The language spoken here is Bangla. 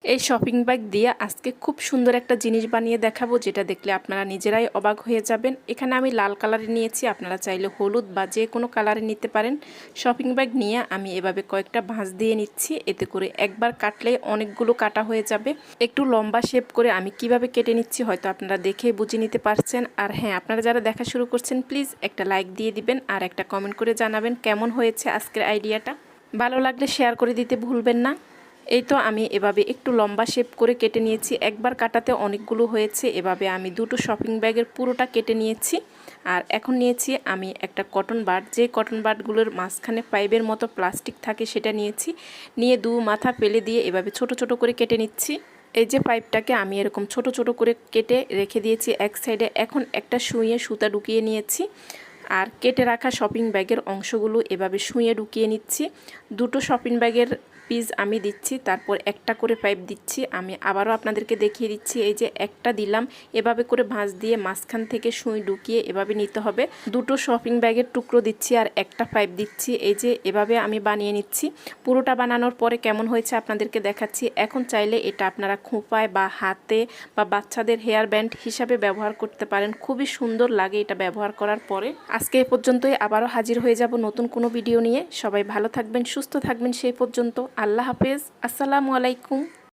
এই শপিং ব্যাগ দিয়ে আজকে খুব সুন্দর একটা জিনিস বানিয়ে দেখাবো, যেটা দেখলে আপনারা নিজেরাই অবাক হয়ে যাবেন। এখানে আমি লাল কালারে নিয়েছি, আপনারা চাইলে হলুদ বা যে কোনো কালারে নিতে পারেন। শপিং ব্যাগ নিয়ে আমি এভাবে কয়েকটা ভাঁজ দিয়ে নিচ্ছি, এতে করে একবার কাটলে অনেকগুলো কাটা হয়ে যাবে। একটু লম্বা শেপ করে আমি কিভাবে কেটে নিচ্ছি হয়তো আপনারা দেখেই বুঝে নিতে পারছেন। আর হ্যাঁ, আপনারা যারা দেখা শুরু করছেন প্লিজ একটা লাইক দিয়ে দিবেন আর একটা কমেন্ট করে জানাবেন কেমন হয়েছে আজকের আইডিয়াটা। ভালো লাগলে শেয়ার করে দিতে ভুলবেন না। এই তো আমি এভাবে একটু লম্বা শেপ করে কেটে নিয়েছি, একবার কাটাতে অনেকগুলো হয়েছে। এভাবে আমি দুটো শপিং ব্যাগের পুরোটা কেটে নিয়েছি। আর এখন নিয়েছি আমি একটা কটন বাড, যে কটন বাডগুলোর মাঝখানে পাইপের মতো প্লাস্টিক থাকে সেটা নিয়েছি। নিয়ে দু মাথা ফেলে দিয়ে এভাবে ছোট ছোট করে কেটে নিচ্ছি। এই যে পাইপটাকে আমি এরকম ছোট ছোট করে কেটে রেখে দিয়েছি এক সাইডে। এখন একটা সুইয়ে সুতা ঢুকিয়ে নিয়েছি আর কেটে রাখা শপিং ব্যাগের অংশগুলো এভাবে সুইয়ে ঢুকিয়ে নিচ্ছি। দুটো শপিং ব্যাগের পিস আমি দিচ্ছি, তারপর একটা করে পাইপ দিচ্ছি। আমি আবারও আপনাদেরকে দেখিয়ে দিচ্ছি, এই যে একটা দিলাম, এভাবে করে ভাঁজ দিয়ে মাঝখান থেকে সুই ঢুকিয়ে এভাবে নিতে হবে। দুটো শপিং ব্যাগের টুকরো দিচ্ছি আর একটা পাইপ দিচ্ছি। এই যে এভাবে আমি বানিয়ে নিচ্ছি। পুরোটা বানানোর পরে কেমন হয়েছে আপনাদেরকে দেখাচ্ছি। এখন চাইলে এটা আপনারা খোঁপায় বা হাতে বা বাচ্চাদের হেয়ার ব্যান্ড হিসাবে ব্যবহার করতে পারেন, খুবই সুন্দর লাগে এটা ব্যবহার করার পরে। আজকে এ পর্যন্তই, আবারও হাজির হয়ে যাব নতুন কোনো ভিডিও নিয়ে। সবাই ভালো থাকবেন, সুস্থ থাকবেন সেই পর্যন্ত। আল্লাহ হাফেজ, আসসালামু আলাইকুম।